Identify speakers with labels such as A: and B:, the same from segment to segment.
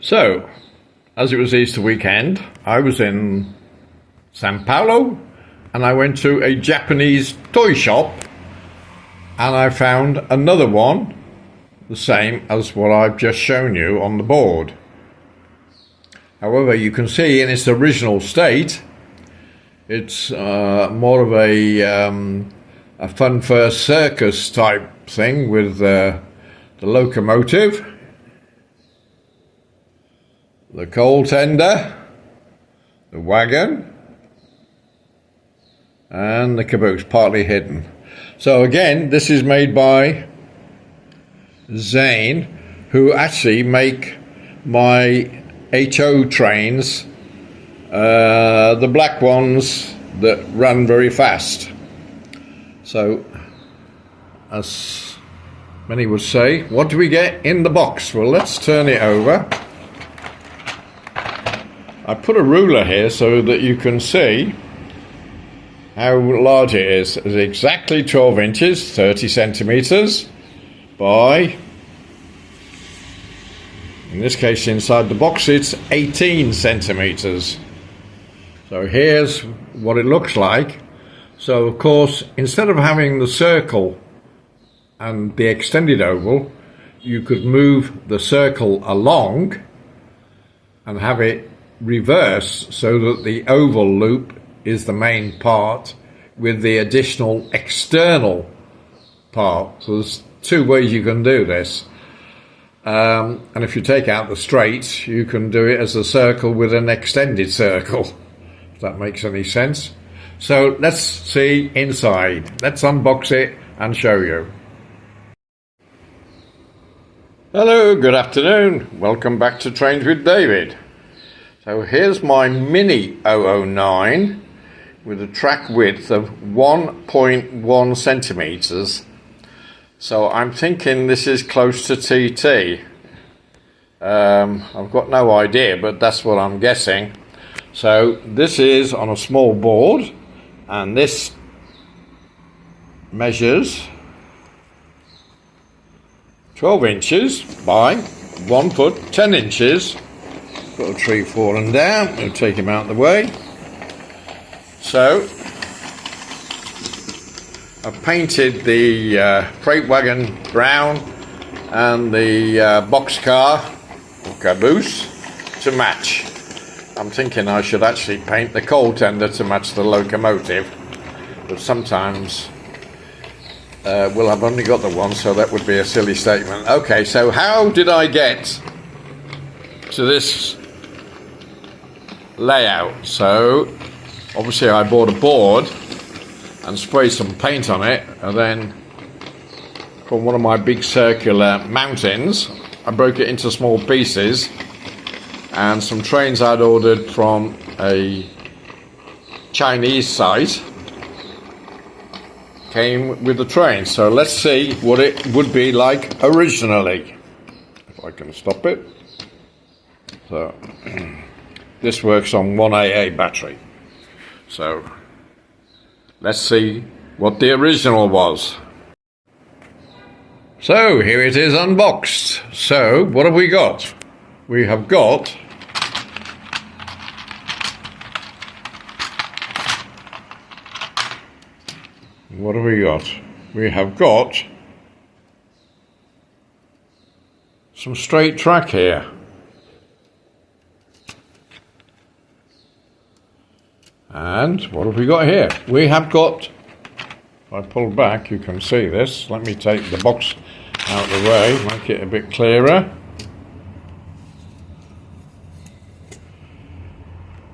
A: So, as it was Easter weekend, I was in Sao Paulo and I went to a Japanese toy shop and I found another one, the same as what I've just shown you on the board. However, you can see in its original state, it's more of a fun first circus type thing with the locomotive, the coal tender, the wagon, and the caboose, partly hidden. So again, this is made by Zane, who actually make my HO trains, the black ones that run very fast. So, as many would say, what do we get in the box? Well, let's turn it over. I put a ruler here so that you can see how large it is. It's exactly 12 inches, 30 centimeters by, in this case inside the box it's 18 centimeters. So here's what it looks like. So of course, instead of having the circle and the extended oval, you could move the circle along and have it reverse so that the oval loop is the main part with the additional external part. So there's two ways you can do this. And if you take out the straight, you can do it as a circle with an extended circle, if that makes any sense. So let's see inside. Let's unbox it and show you. Hello, good afternoon. Welcome back to Trains with David. So here's my Mini 009 with a track width of 1.1 centimeters. So I'm thinking this is close to TT. I've got no idea, but that's what I'm guessing. So this is on a small board, and this measures 12 inches by 1 foot 10 inches. Got a tree falling down, we'll take him out of the way. So I've painted the freight wagon brown and the boxcar or caboose to match. I'm thinking I should actually paint the coal tender to match the locomotive, but sometimes well, I've only got the one, so that would be a silly statement. Okay, so how did I get to this layout? So obviously I bought a board and sprayed some paint on it, and then from one of my big circular mountains I broke it into small pieces, and some trains I'd ordered from a Chinese site came with the train. So let's see what it would be like originally, if I can stop it. So this works on 1AA battery. So let's see what the original was. So here it is unboxed. So what have we got? We have got what have we got? We have got some straight track here. And what have we got here? We have got, if I pull back you can see this. Let me take the box out of the way, make it a bit clearer.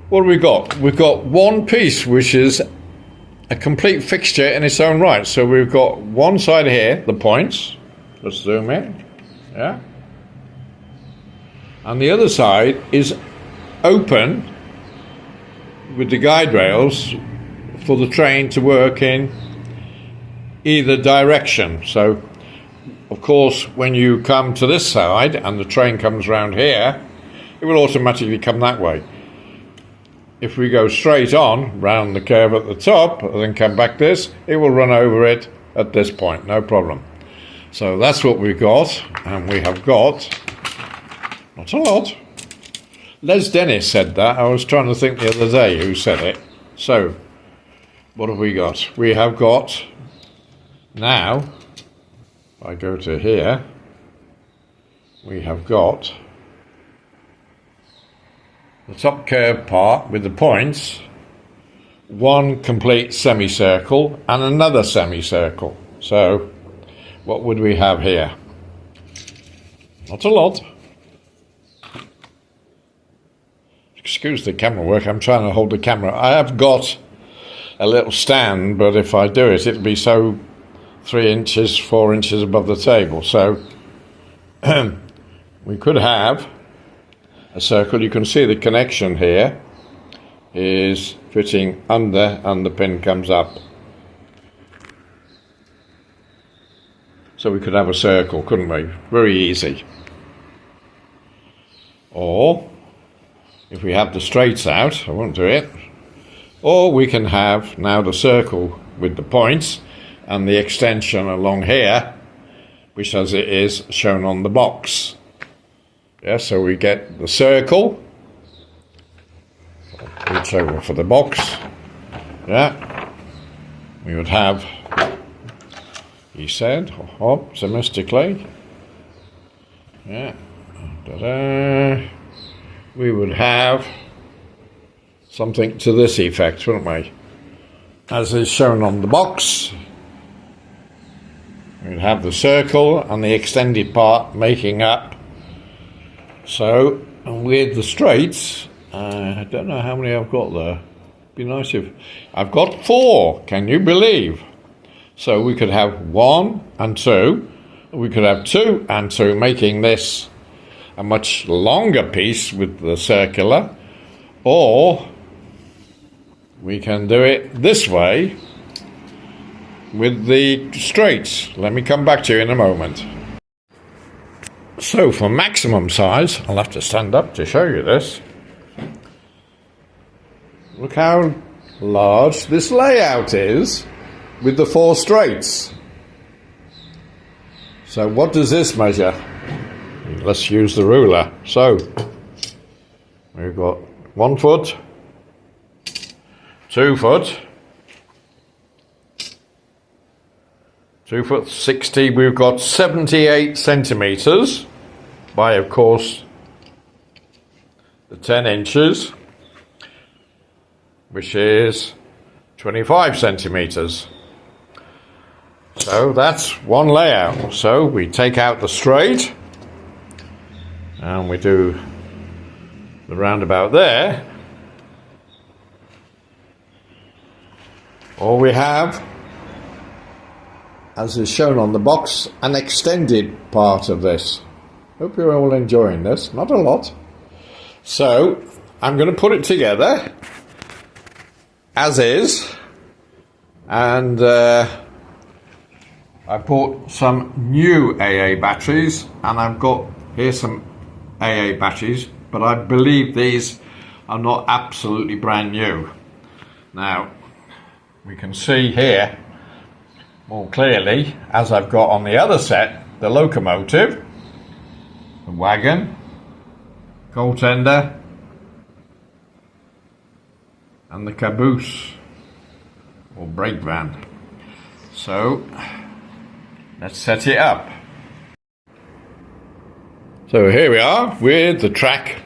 A: What have we got? We've got one piece which is a complete fixture in its own right. So we've got one side here, the points. Let's zoom in. Yeah. And the other side is open with the guide rails for the train to work in either direction. So of course when you come to this side and the train comes round here, it will automatically come that way. If we go straight on round the curve at the top and then come back this, it will run over it at this point, no problem. So that's what we've got, and we have got, not a lot, Les Dennis said that. I was trying to think the other day who said it. So, what have we got? We have got, now, if I go to here, we have got the top curved part with the points, one complete semicircle and another semicircle. So, what would we have here? Not a lot. Excuse the camera work, I'm trying to hold the camera. I have got a little stand, but if I do it, it'll be so 3 inches, 4 inches above the table. So we could have a circle. You can see the connection here is fitting under and the pin comes up. So we could have a circle, couldn't we? Very easy. Or if we have the straights out, I won't do it. Or we can have now the circle with the points and the extension along here, which as it is shown on the box. Yeah, so we get the circle, reach over for the box. Yeah, we would have, he said, optimistically, yeah, da-da. We would have something to this effect, wouldn't we? As is shown on the box, we'd have the circle and the extended part making up. So, and with the straights, I don't know how many I've got there. Be nice if I've got 4. Can you believe? So we could have 1 and 2. We could have 2 and 2, making this a much longer piece with the circular, or we can do it this way with the straights. Let me come back to you in a moment. So for maximum size, I'll have to stand up to show you this. Look how large this layout is with the 4 straights. So what does this measure? Let's use the ruler. So we've got 1 foot, 2 foot, 2 foot 60. We've got 78 centimeters by, of course, the 10 inches, which is 25 centimeters. So that's one layout. So we take out the straight and we do the roundabout there. Or we have, as is shown on the box, an extended part of this. Hope you're all enjoying this. Not a lot. So I'm going to put it together as is, and I bought some new AA batteries, and I've got here some AA batteries, but I believe these are not absolutely brand new. Now we can see here more clearly, as I've got on the other set, the locomotive, the wagon, coal tender, and the caboose or brake van. So let's set it up. So here we are with the track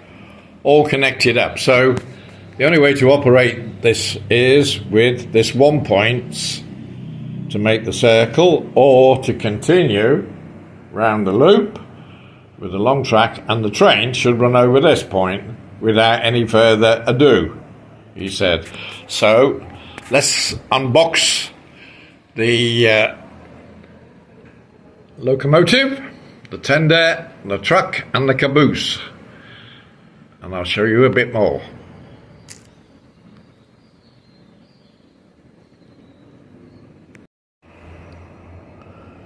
A: all connected up. So the only way to operate this is with this 1 point to make the circle, or to continue round the loop with the long track, and the train should run over this point without any further ado, he said. So let's unbox the locomotive, the tender, the truck and the caboose, and I'll show you a bit more.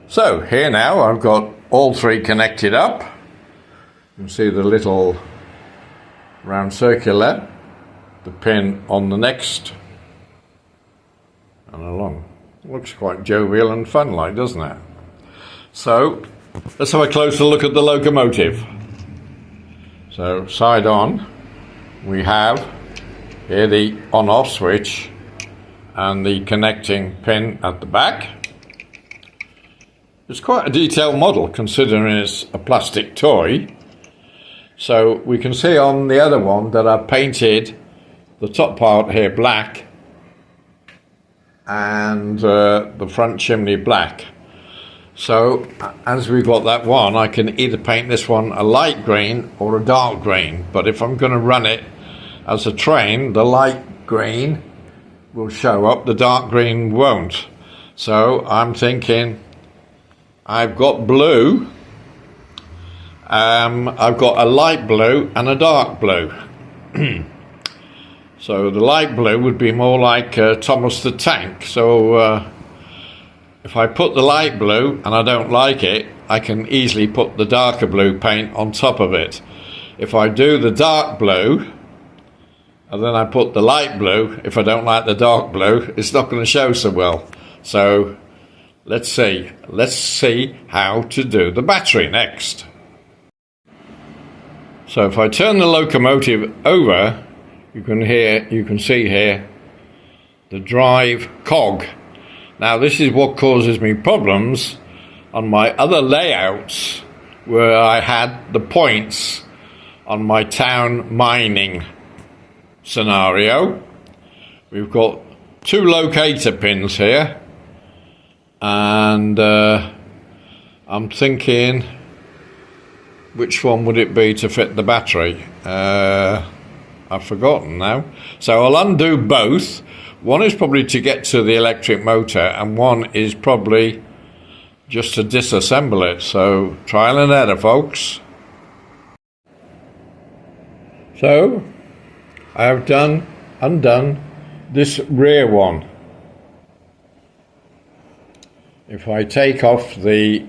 A: So here now I've got all 3 connected up. You can see the little round circular, the pin on the next, and along. Looks quite jovial and fun like, doesn't it? So let's have a closer look at the locomotive. So side on, we have here the on-off switch and the connecting pin at the back. It's quite a detailed model considering it's a plastic toy. So we can see on the other one that I've painted the top part here black and the front chimney black. So as we've got that one, I can either paint this one a light green or a dark green, but if I'm going to run it as a train, the light green will show up, the dark green won't. So I'm thinking I've got blue, I've got a light blue and a dark blue. So the light blue would be more like Thomas the Tank. So if I put the light blue and I don't like it, I can easily put the darker blue paint on top of it. If I do the dark blue and then I put the light blue, if I don't like the dark blue, it's not going to show so well. So let's see how to do the battery next. So if I turn the locomotive over, you can see here the drive cog. Now this is what causes me problems on my other layouts where I had the points on my town mining scenario. We've got 2 locator pins here, and I'm thinking which one would it be to fit the battery. I've forgotten now. So I'll undo both. One is probably to get to the electric motor and one is probably just to disassemble it. So trial and error, folks. So I have undone this rear one. If I take off the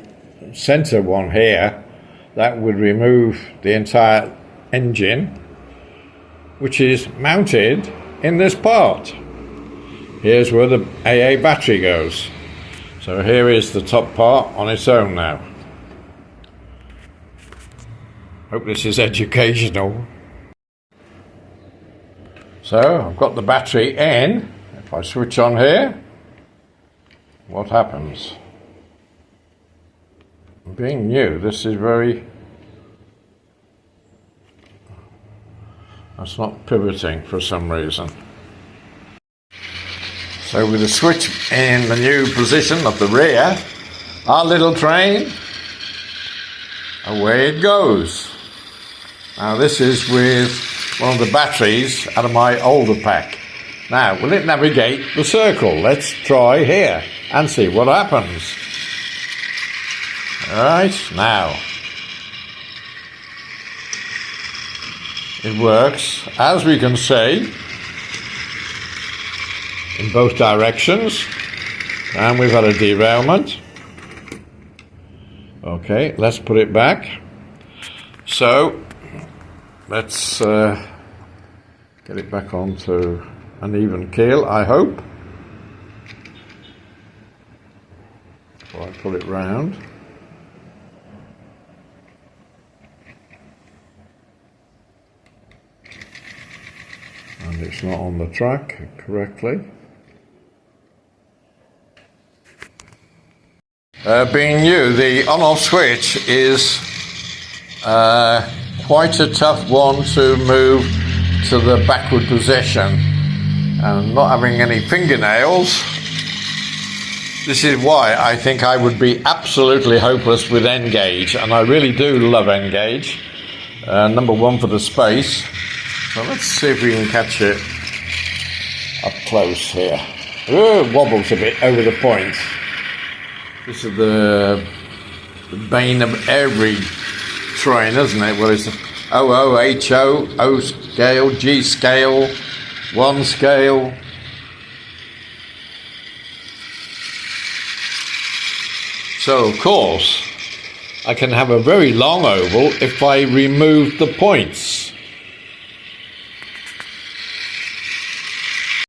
A: center one here, that would remove the entire engine, which is mounted in this part. Here's where the AA battery goes. So here is the top part on its own now. Hope this is educational. So I've got the battery in. If I switch on here, what happens? Being new, this is that's not pivoting for some reason. So with the switch in the new position of the rear, our little train, away it goes. Now this is with one of the batteries out of my older pack. Now, will it navigate the circle? Let's try here and see what happens. Alright, now. It works, as we can see, in both directions, and we've had a derailment. Okay, let's put it back. So let's get it back onto an even keel, I hope. So I pull it round. And it's not on the track correctly. Being new, the on-off switch is quite a tough one to move to the backward position, and not having any fingernails, this is why I think I would be absolutely hopeless with N-Gauge, and I really do love N-Gauge. Number one for the space. So let's see if we can catch it up close here. Oh, it wobbles a bit over the point. This is the bane of every train, isn't it? Well, it's OO, HO, O scale, G scale, 1 scale. So, of course, I can have a very long oval if I remove the points.